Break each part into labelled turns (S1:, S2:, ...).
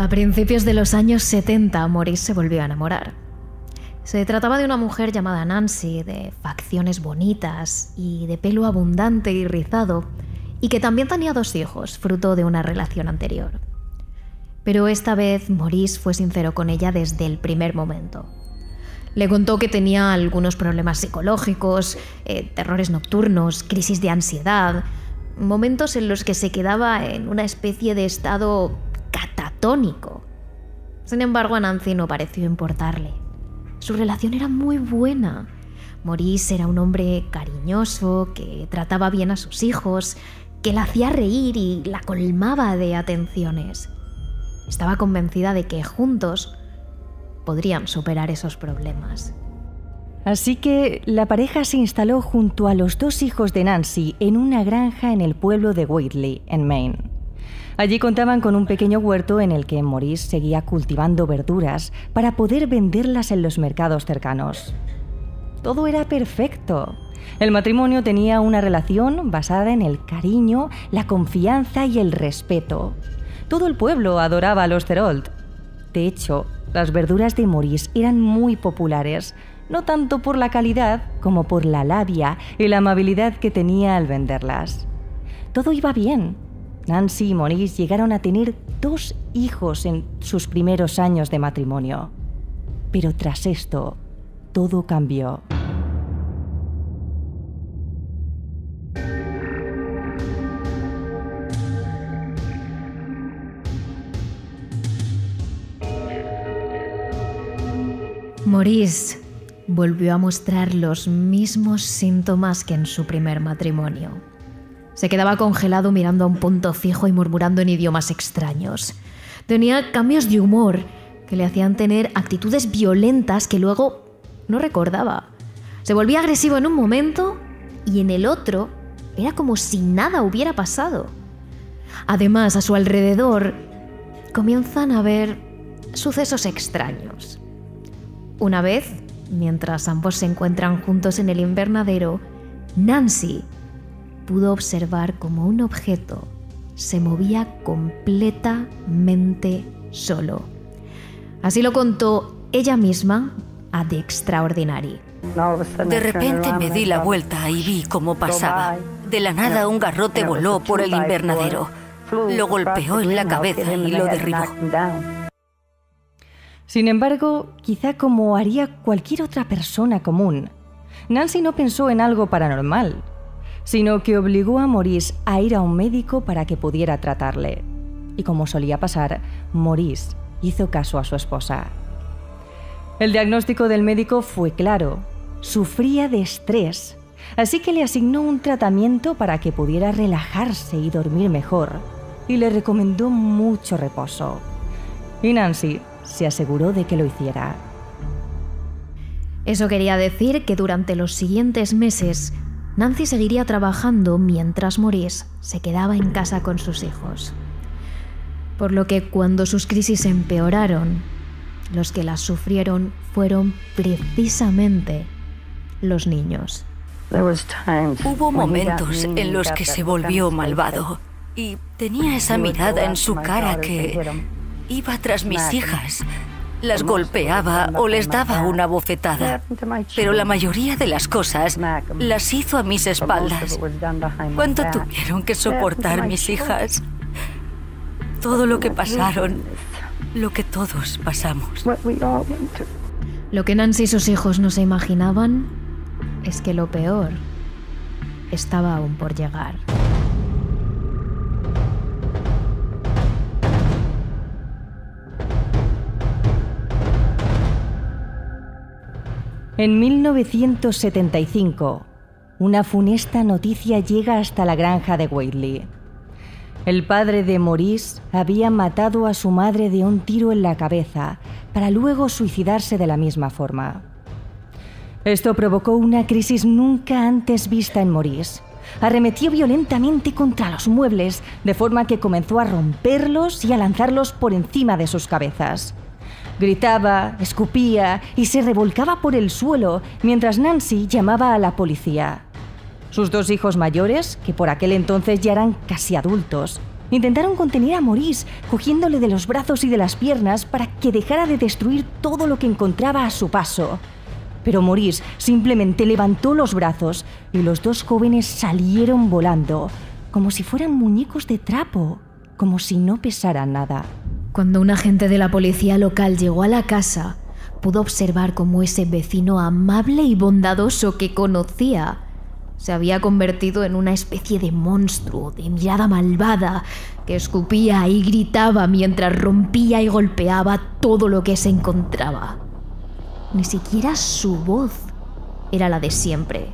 S1: A principios de los años 70, Maurice se volvió a enamorar. Se trataba de una mujer llamada Nancy, de facciones bonitas y de pelo abundante y rizado, y que también tenía 2 hijos, fruto de una relación anterior. Pero esta vez Maurice fue sincero con ella desde el primer momento. Le contó que tenía algunos problemas psicológicos, terrores nocturnos, crisis de ansiedad, momentos en los que se quedaba en una especie de estado catatónico. Sin embargo, a Nancy no pareció importarle. Su relación era muy buena. Maurice era un hombre cariñoso, que trataba bien a sus hijos, que la hacía reír y la colmaba de atenciones. Estaba convencida de que juntos podrían superar esos problemas.
S2: Así que la pareja se instaló junto a los 2 hijos de Nancy en una granja en el pueblo de Whately, en Maine. Allí contaban con un pequeño huerto en el que Maurice seguía cultivando verduras para poder venderlas en los mercados cercanos. Todo era perfecto. El matrimonio tenía una relación basada en el cariño, la confianza y el respeto. Todo el pueblo adoraba a los Therold. De hecho, las verduras de Maurice eran muy populares, no tanto por la calidad como por la labia y la amabilidad que tenía al venderlas. Todo iba bien. Nancy y Maurice llegaron a tener 2 hijos en sus primeros años de matrimonio. Pero tras esto, todo cambió.
S1: Maurice volvió a mostrar los mismos síntomas que en su primer matrimonio. Se quedaba congelado mirando a un punto fijo y murmurando en idiomas extraños. Tenía cambios de humor que le hacían tener actitudes violentas que luego no recordaba. Se volvía agresivo en un momento y en el otro era como si nada hubiera pasado. Además, a su alrededor comienzan a haber sucesos extraños. Una vez, mientras ambos se encuentran juntos en el invernadero, Nancy pudo observar cómo un objeto se movía completamente solo. Así lo contó ella misma a The Extraordinary.
S3: De repente me di la vuelta y vi cómo pasaba. De la nada un garrote voló por el invernadero. Lo golpeó en la cabeza y lo derribó.
S2: Sin embargo, quizá como haría cualquier otra persona común, Nancy no pensó en algo paranormal, sino que obligó a Maurice a ir a un médico para que pudiera tratarle. Y como solía pasar, Maurice hizo caso a su esposa. El diagnóstico del médico fue claro: sufría de estrés, así que le asignó un tratamiento para que pudiera relajarse y dormir mejor, y le recomendó mucho reposo. Y Nancy se aseguró de que lo hiciera.
S1: Eso quería decir que durante los siguientes meses, Nancy seguiría trabajando mientras Maurice se quedaba en casa con sus hijos. Por lo que cuando sus crisis empeoraron, los que las sufrieron fueron precisamente los niños.
S3: Hubo momentos en los que se volvió malvado y tenía esa mirada en su cara que iba tras mis hijas. Las golpeaba o les daba una bofetada, pero la mayoría de las cosas las hizo a mis espaldas. ¿Cuánto tuvieron que soportar mis hijas? Todo lo que pasaron, lo que todos pasamos.
S1: Lo que Nancy y sus hijos no se imaginaban es que lo peor estaba aún por llegar.
S2: En 1975, una funesta noticia llega hasta la granja de Whately. El padre de Maurice había matado a su madre de un tiro en la cabeza para luego suicidarse de la misma forma. Esto provocó una crisis nunca antes vista en Maurice. Arremetió violentamente contra los muebles, de forma que comenzó a romperlos y a lanzarlos por encima de sus cabezas. Gritaba, escupía y se revolcaba por el suelo mientras Nancy llamaba a la policía. Sus 2 hijos mayores, que por aquel entonces ya eran casi adultos, Intentaron contener a Maurice, cogiéndole de los brazos y de las piernas para que dejara de destruir todo lo que encontraba a su paso. Pero Maurice simplemente levantó los brazos y los dos jóvenes salieron volando, como si fueran muñecos de trapo, como si no pesaran nada.
S1: Cuando un agente de la policía local llegó a la casa, pudo observar cómo ese vecino amable y bondadoso que conocía se había convertido en una especie de monstruo de mirada malvada que escupía y gritaba mientras rompía y golpeaba todo lo que se encontraba. Ni siquiera su voz era la de siempre.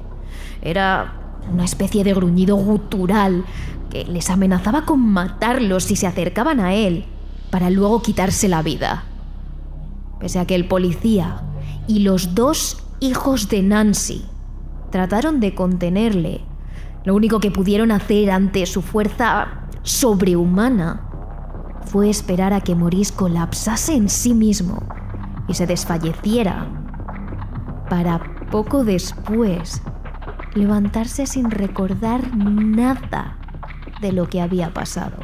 S1: Era una especie de gruñido gutural que les amenazaba con matarlos si se acercaban a él para luego quitarse la vida. Pese a que el policía y los dos hijos de Nancy trataron de contenerle, lo único que pudieron hacer ante su fuerza sobrehumana fue esperar a que Maurice colapsase en sí mismo y se desfalleciera, para poco después levantarse sin recordar nada de lo que había pasado.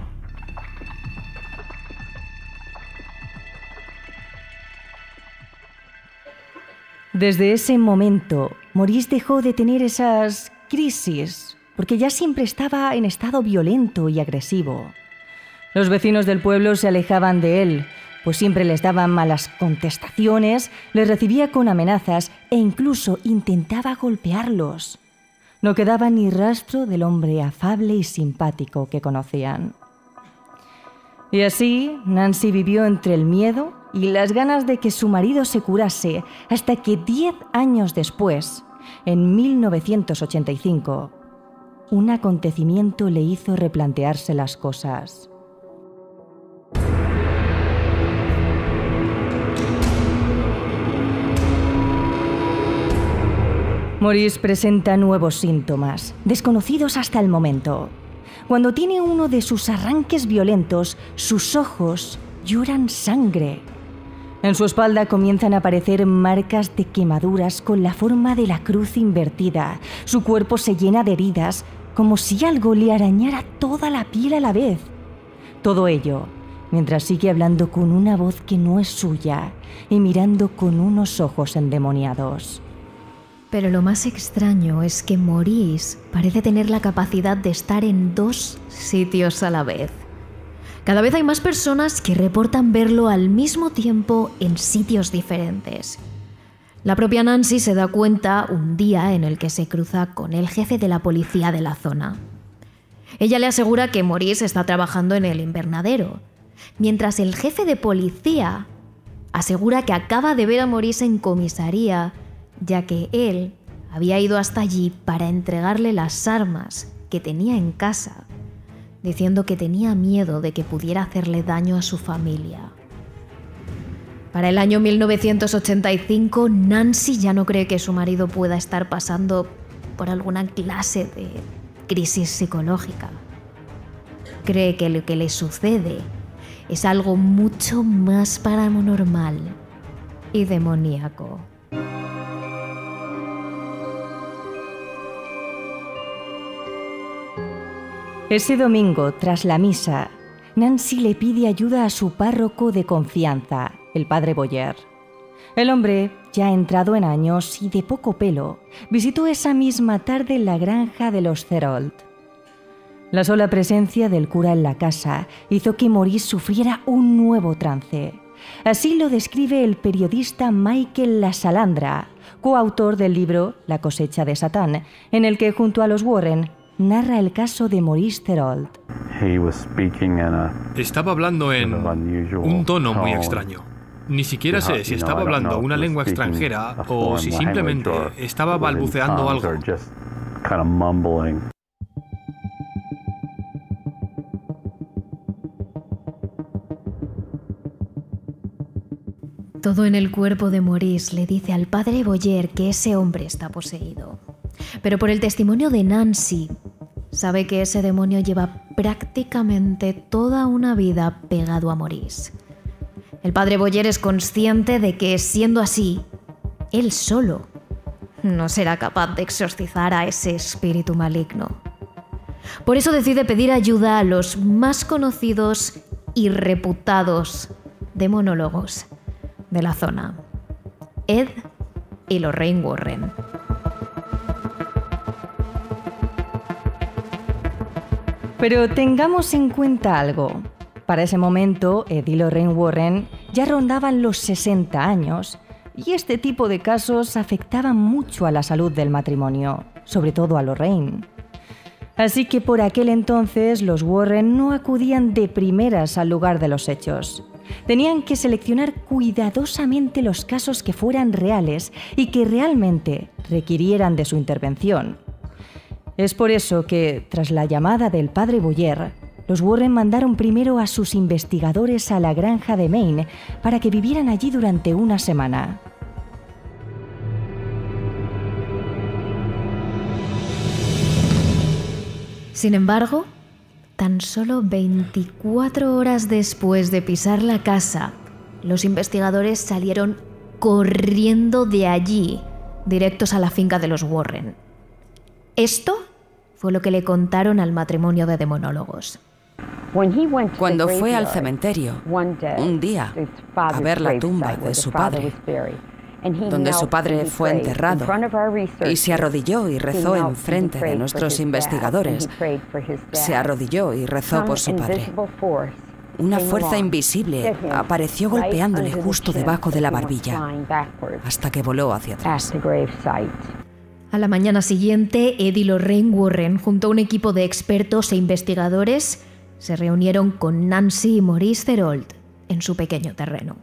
S2: Desde ese momento, Maurice dejó de tener esas crisis, porque ya siempre estaba en estado violento y agresivo. Los vecinos del pueblo se alejaban de él, pues siempre les daban malas contestaciones, les recibía con amenazas e incluso intentaba golpearlos. No quedaba ni rastro del hombre afable y simpático que conocían. Y así, Nancy vivió entre el miedo y las ganas de que su marido se curase, hasta que 10 años después, en 1985, un acontecimiento le hizo replantearse las cosas. Maurice presenta nuevos síntomas, desconocidos hasta el momento. Cuando tiene uno de sus arranques violentos, sus ojos lloran sangre. En su espalda comienzan a aparecer marcas de quemaduras con la forma de la cruz invertida. Su cuerpo se llena de heridas, como si algo le arañara toda la piel a la vez. Todo ello mientras sigue hablando con una voz que no es suya y mirando con unos ojos endemoniados.
S1: Pero lo más extraño es que Maurice parece tener la capacidad de estar en 2 sitios a la vez. Cada vez hay más personas que reportan verlo al mismo tiempo en sitios diferentes. La propia Nancy se da cuenta un día en el que se cruza con el jefe de la policía de la zona. Ella le asegura que Maurice está trabajando en el invernadero, mientras el jefe de policía asegura que acaba de ver a Maurice en comisaría, ya que él había ido hasta allí para entregarle las armas que tenía en casa, diciendo que tenía miedo de que pudiera hacerle daño a su familia. Para el año 1985, Nancy ya no cree que su marido pueda estar pasando por alguna clase de crisis psicológica. Cree que lo que le sucede es algo mucho más paranormal y demoníaco.
S2: Ese domingo, tras la misa, Nancy le pide ayuda a su párroco de confianza, el padre Boyer. El hombre, ya entrado en años y de poco pelo, visitó esa misma tarde la granja de los Therold. La sola presencia del cura en la casa hizo que Maurice sufriera un nuevo trance. Así lo describe el periodista Michael Lasalandra, coautor del libro La cosecha de Satán, en el que, junto a los Warren, narra el caso de Maurice Therold.
S4: Estaba hablando en un tono muy extraño. Ni siquiera sé si estaba hablando una lengua extranjera o si simplemente estaba balbuceando algo.
S1: Todo en el cuerpo de Maurice le dice al padre Boyer que ese hombre está poseído. Pero por el testimonio de Nancy, sabe que ese demonio lleva prácticamente toda una vida pegado a Maurice. El padre Boyer es consciente de que, siendo así, él solo no será capaz de exorcizar a ese espíritu maligno. Por eso decide pedir ayuda a los más conocidos y reputados demonólogos de la zona, Ed y Lorraine Warren.
S2: Pero tengamos en cuenta algo. Para ese momento, Ed y Lorraine Warren ya rondaban los 60 años y este tipo de casos afectaban mucho a la salud del matrimonio, sobre todo a Lorraine. Así que por aquel entonces los Warren no acudían de primeras al lugar de los hechos. Tenían que seleccionar cuidadosamente los casos que fueran reales y que realmente requirieran de su intervención. Es por eso que, tras la llamada del padre Boyer, los Warren mandaron primero a sus investigadores a la granja de Maine para que vivieran allí durante una semana.
S1: Sin embargo, tan solo 24 horas después de pisar la casa, los investigadores salieron corriendo de allí, directos a la finca de los Warren. Esto fue lo que le contaron al matrimonio de demonólogos.
S5: Cuando fue al cementerio, un día, a ver la tumba de su padre, donde su padre fue enterrado, y se arrodilló y rezó enfrente de nuestros investigadores, se arrodilló y rezó por su padre. Una fuerza invisible apareció golpeándole justo debajo de la barbilla, hasta que voló hacia atrás.
S1: A la mañana siguiente, Ed y Lorraine Warren, junto a un equipo de expertos e investigadores, se reunieron con Nancy y Maurice Therold en su pequeño terreno.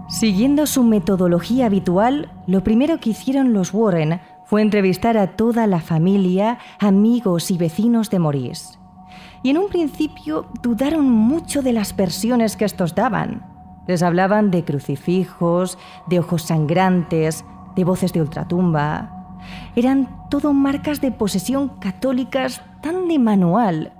S2: Siguiendo su metodología habitual, lo primero que hicieron los Warren fue entrevistar a toda la familia, amigos y vecinos de Maurice. Y en un principio dudaron mucho de las versiones que estos daban. Les hablaban de crucifijos, de ojos sangrantes, de voces de ultratumba. Eran todo marcas de posesión católicas tan de manual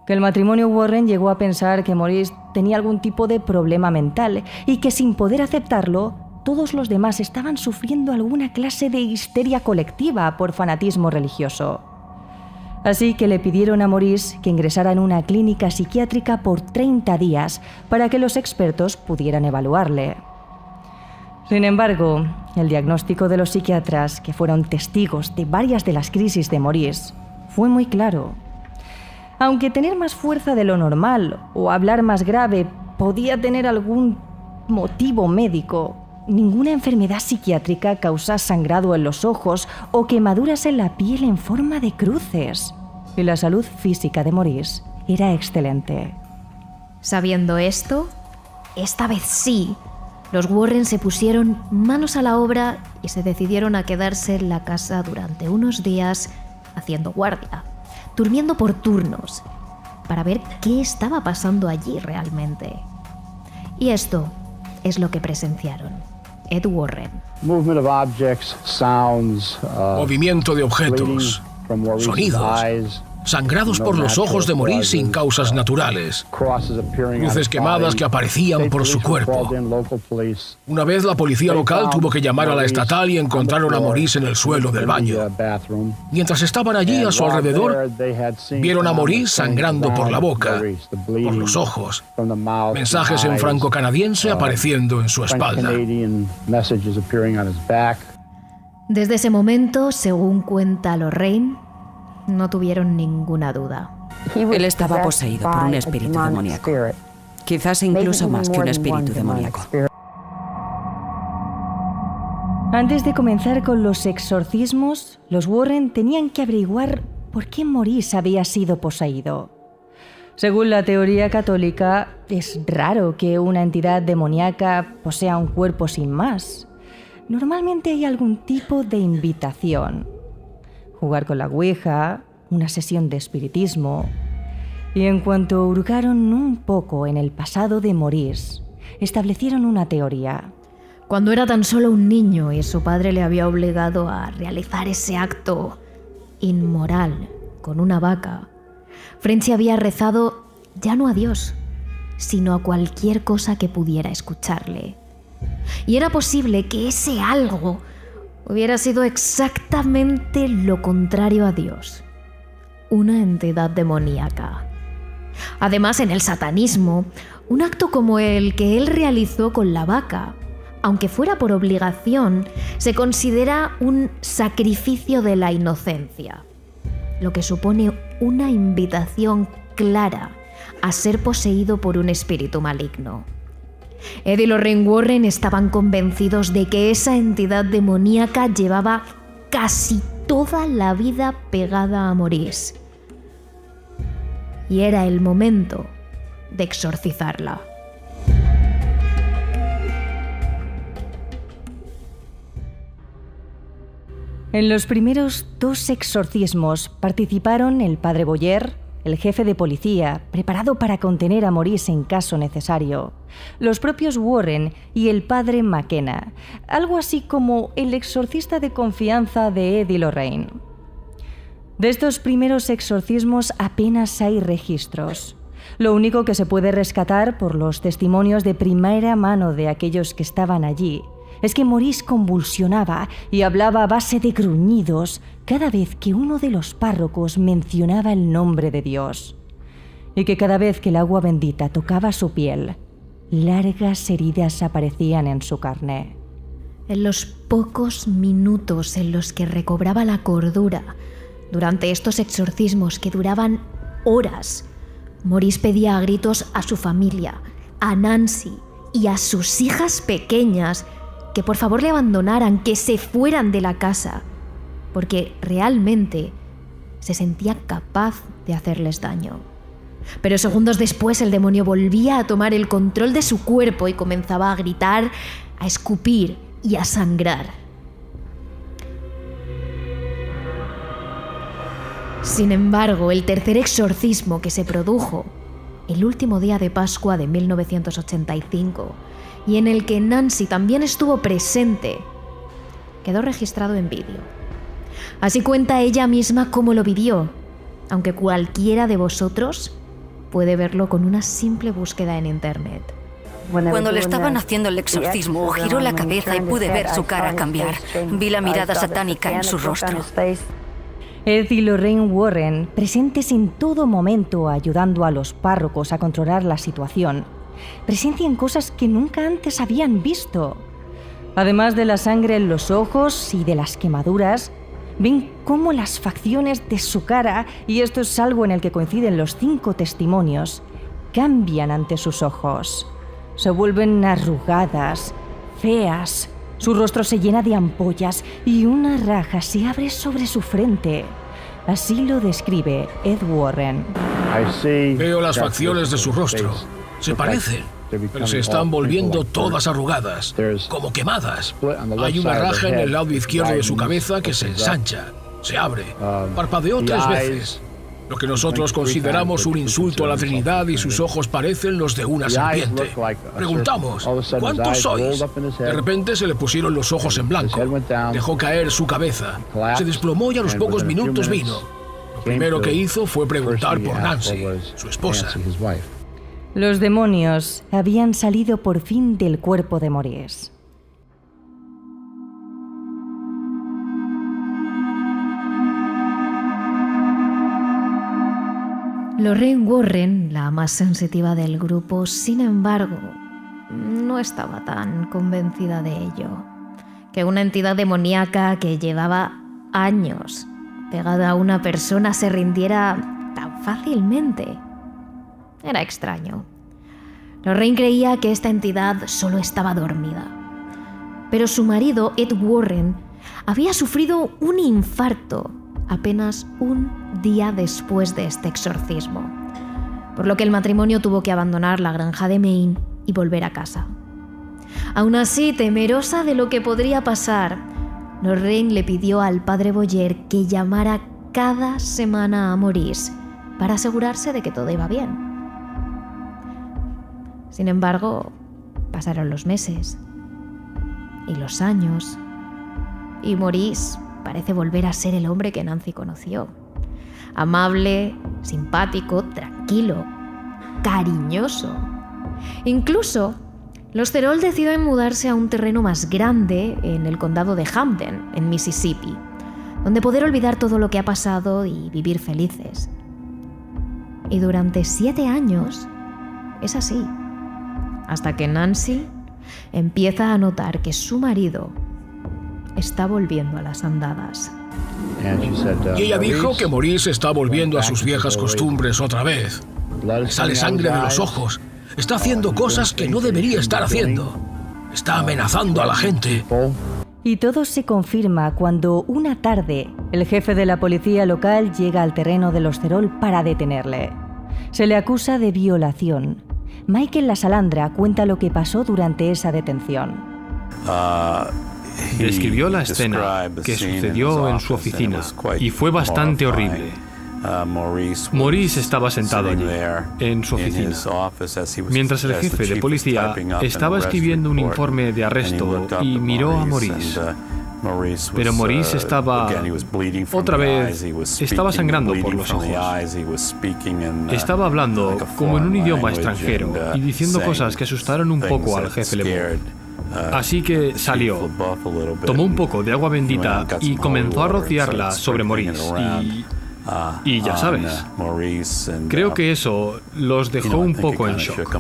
S2: que el matrimonio Warren llegó a pensar que Maurice tenía algún tipo de problema mental y que sin poder aceptarlo, todos los demás estaban sufriendo alguna clase de histeria colectiva por fanatismo religioso. Así que le pidieron a Maurice que ingresara en una clínica psiquiátrica por 30 días para que los expertos pudieran evaluarle. Sin embargo, el diagnóstico de los psiquiatras, que fueron testigos de varias de las crisis de Maurice, fue muy claro. Aunque tener más fuerza de lo normal o hablar más grave podía tener algún motivo médico, ninguna enfermedad psiquiátrica causa sangrado en los ojos o quemaduras en la piel en forma de cruces. Y la salud física de Maurice era excelente.
S1: Sabiendo esto, esta vez sí, los Warren se pusieron manos a la obra y se decidieron a quedarse en la casa durante unos días haciendo guardia, durmiendo por turnos, para ver qué estaba pasando allí realmente. Y esto es lo que presenciaron Ed Warren.
S6: Movimiento de objetos, sonidos, sangrados por los ojos de Maurice sin causas naturales, cruces quemadas que aparecían por su cuerpo. Una vez la policía local tuvo que llamar a la estatal y encontraron a Maurice en el suelo del baño. Mientras estaban allí a su alrededor, vieron a Maurice sangrando por la boca, por los ojos, mensajes en franco-canadiense apareciendo en su espalda.
S1: Desde ese momento, según cuenta Lorraine, no tuvieron ninguna duda.
S5: Él estaba poseído por un espíritu demoníaco. Quizás incluso más que un espíritu demoníaco.
S2: Antes de comenzar con los exorcismos, los Warren tenían que averiguar por qué Maurice había sido poseído. Según la teoría católica, es raro que una entidad demoníaca posea un cuerpo sin más. Normalmente hay algún tipo de invitación. Jugar con la ouija, una sesión de espiritismo. Y en cuanto hurgaron un poco en el pasado de Maurice, establecieron una teoría.
S1: Cuando era tan solo un niño y su padre le había obligado a realizar ese acto inmoral con una vaca, Frenchy había rezado ya no a Dios, sino a cualquier cosa que pudiera escucharle. Y era posible que ese algo hubiera sido exactamente lo contrario a Dios, una entidad demoníaca. Además, en el satanismo, un acto como el que él realizó con la vaca, aunque fuera por obligación, se considera un sacrificio de la inocencia, lo que supone una invitación clara a ser poseído por un espíritu maligno. Ed y Lorraine Warren estaban convencidos de que esa entidad demoníaca llevaba casi toda la vida pegada a Maurice. Y era el momento de exorcizarla.
S2: En los primeros 2 exorcismos participaron el padre Boyer, el jefe de policía, preparado para contener a Maurice en caso necesario, los propios Warren y el padre McKenna, algo así como el exorcista de confianza de Ed y Lorraine. De estos primeros exorcismos apenas hay registros. Lo único que se puede rescatar por los testimonios de primera mano de aquellos que estaban allí es que Maurice convulsionaba y hablaba a base de gruñidos cada vez que uno de los párrocos mencionaba el nombre de Dios, y que cada vez que el agua bendita tocaba su piel, largas heridas aparecían en su carne.
S1: En los pocos minutos en los que recobraba la cordura, durante estos exorcismos que duraban horas, Maurice pedía a gritos a su familia, a Nancy y a sus hijas pequeñas que por favor le abandonaran, que se fueran de la casa, porque realmente se sentía capaz de hacerles daño. Pero segundos después el demonio volvía a tomar el control de su cuerpo y comenzaba a gritar, a escupir y a sangrar. Sin embargo, el tercer exorcismo que se produjo el último día de Pascua de 1985, y en el que Nancy también estuvo presente, quedó registrado en vídeo. Así cuenta ella misma cómo lo vivió, aunque cualquiera de vosotros puede verlo con una simple búsqueda en internet.
S3: Cuando le estaban haciendo el exorcismo, giró la cabeza y pude ver su cara cambiar. Vi la mirada satánica en su rostro.
S2: Ed y Lorraine Warren, presentes en todo momento ayudando a los párrocos a controlar la situación, presencian cosas que nunca antes habían visto. Además de la sangre en los ojos y de las quemaduras, ven cómo las facciones de su cara, y esto es algo en el que coinciden los 5 testimonios, cambian ante sus ojos. Se vuelven arrugadas, feas, su rostro se llena de ampollas y una raja se abre sobre su frente. Así lo describe Ed Warren.
S6: Veo las facciones de su rostro. Se parecen, pero se están volviendo todas arrugadas, como quemadas. Hay una raja en el lado izquierdo de su cabeza que se ensancha, se abre, parpadeó 3 veces. Lo que nosotros consideramos un insulto a la Trinidad, y sus ojos parecen los de una serpiente. Preguntamos, ¿cuántos sois? De repente se le pusieron los ojos en blanco. Dejó caer su cabeza. Se desplomó y a los pocos minutos vino. Lo primero que hizo fue preguntar por Nancy, su esposa.
S2: Los demonios habían salido por fin del cuerpo de Maurice.
S1: Lorraine Warren, la más sensitiva del grupo, sin embargo, no estaba tan convencida de ello. Que una entidad demoníaca que llevaba años pegada a una persona se rindiera tan fácilmente era extraño. Lorraine creía que esta entidad solo estaba dormida. Pero su marido, Ed Warren, había sufrido un infarto apenas un día después de este exorcismo, por lo que el matrimonio tuvo que abandonar la granja de Maine y volver a casa. Aún así, temerosa de lo que podría pasar, Lorraine le pidió al padre Boyer que llamara cada semana a Maurice para asegurarse de que todo iba bien. Sin embargo, pasaron los meses y los años, y Maurice parece volver a ser el hombre que Nancy conoció. Amable, simpático, tranquilo, cariñoso. Incluso Los Therold deciden mudarse a un terreno más grande en el condado de Hampden, en Mississippi, donde poder olvidar todo lo que ha pasado y vivir felices. Y durante 7 años es así, hasta que Nancy empieza a notar que su marido está volviendo a las andadas.
S6: Y ella dijo que Maurice está volviendo a sus viejas costumbres otra vez. Sale sangre de los ojos. Está haciendo cosas que no debería estar haciendo. Está amenazando a la gente.
S2: Y todo se confirma cuando una tarde el jefe de la policía local llega al terreno de los Therold para detenerle. Se le acusa de violación. Michael La Salandra cuenta lo que pasó durante esa detención.
S4: Describió la escena que sucedió en su oficina y fue bastante horrible. Maurice estaba sentado allí, en su oficina, mientras el jefe de policía estaba escribiendo un informe de arresto y miró a Maurice. Pero Maurice estaba, otra vez, estaba sangrando por los ojos. Estaba hablando como en un idioma extranjero y diciendo cosas que asustaron un poco al jefe LeBeau. Así que salió, tomó un poco de agua bendita y comenzó a rociarla sobre Maurice. Y ya sabes, creo que eso los dejó un poco en shock.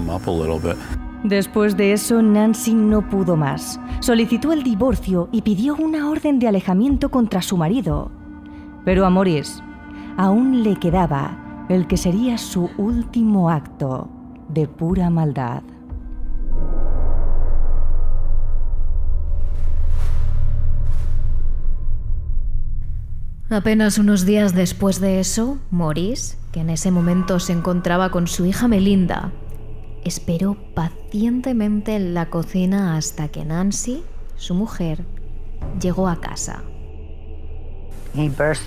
S2: Después de eso, Nancy no pudo más. Solicitó el divorcio y pidió una orden de alejamiento contra su marido. Pero a Maurice aún le quedaba el que sería su último acto de pura maldad.
S1: Apenas unos días después de eso, Maurice, que en ese momento se encontraba con su hija Melinda, esperó pacientemente en la cocina hasta que Nancy, su mujer, llegó a casa.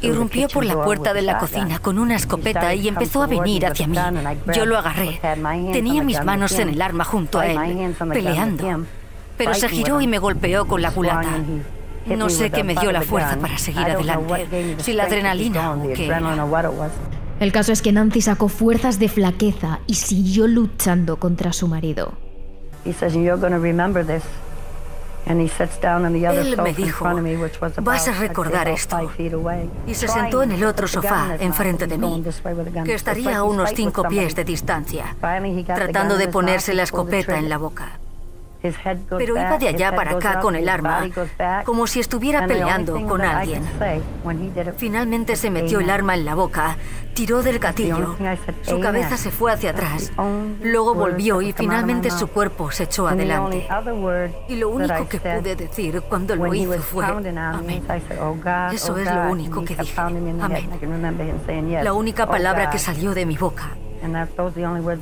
S3: Irrumpió por la puerta de la cocina con una escopeta y empezó a venir hacia mí. Yo lo agarré. Tenía mis manos en el arma junto a él, peleando. Pero se giró y me golpeó con la culata. No sé qué me dio la fuerza para seguir adelante, si la adrenalina o qué.
S1: El caso es que Nancy sacó fuerzas de flaqueza y siguió luchando contra su marido.
S3: Él me dijo, vas a recordar esto. Y se sentó en el otro sofá, enfrente de mí, que estaría a unos 5 pies de distancia, tratando de ponerse la escopeta en la boca. Pero iba de allá para acá con el arma, como si estuviera peleando con alguien. Finalmente se metió el arma en la boca, tiró del gatillo, su cabeza se fue hacia atrás, luego volvió y finalmente su cuerpo se echó adelante. Y lo único que pude decir cuando lo hizo fue amén. Eso es lo único que dije, amén. La única palabra que salió de mi boca.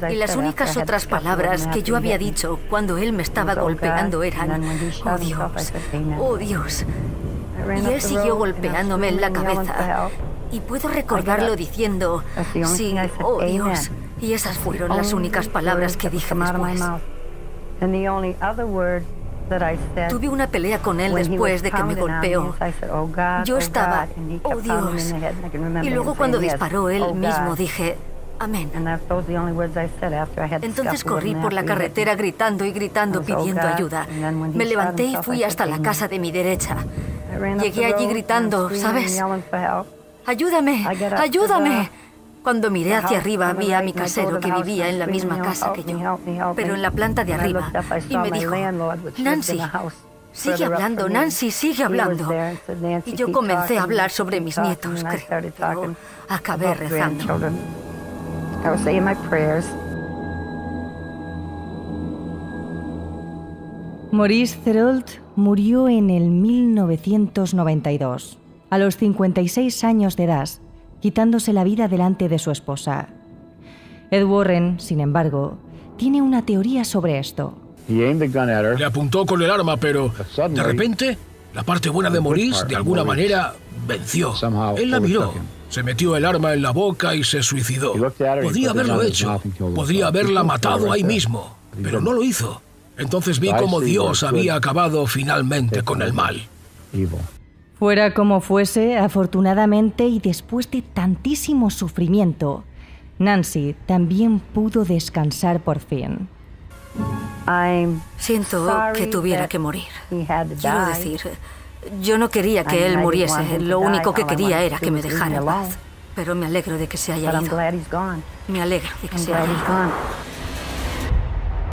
S3: Y las únicas otras palabras que yo había dicho cuando él me estaba golpeando eran, oh Dios, oh Dios. Y él siguió golpeándome en la cabeza. Y puedo recordarlo diciendo, sí, oh Dios. Y esas fueron las únicas palabras que dije después. Tuve una pelea con él después de que me golpeó. Yo estaba, oh Dios. Y luego cuando disparó él mismo dije, amén. Entonces corrí por la carretera gritando y gritando, pidiendo ayuda. Me levanté y fui hasta la casa de mi derecha. Llegué allí gritando, ¿sabes? ¡Ayúdame! ¡Ayúdame! Cuando miré hacia arriba vi a mi casero que vivía en la misma casa que yo, pero en la planta de arriba, y me dijo, Nancy, sigue hablando, Nancy, sigue hablando. Y yo comencé a hablar sobre mis nietos, pero acabé rezando.
S2: Maurice Therold murió en el 1992, a los 56 años de edad, quitándose la vida delante de su esposa. Ed Warren, sin embargo, tiene una teoría sobre esto.
S6: Le apuntó con el arma, pero de repente, la parte buena de Maurice, de alguna manera, venció. Él la miró. Se metió el arma en la boca y se suicidó. Podría haberlo hecho. Podría haberla matado ahí mismo. Pero no lo hizo. Entonces vi cómo Dios había acabado finalmente con el mal.
S2: Fuera como fuese, afortunadamente y después de tantísimo sufrimiento, Nancy también pudo descansar por fin.
S3: Siento que tuviera que morir. Quiero decir, yo no quería que él muriese. Lo único que quería era que me dejara en paz. Pero me alegro de que se haya ido. Me alegro de que se haya ido.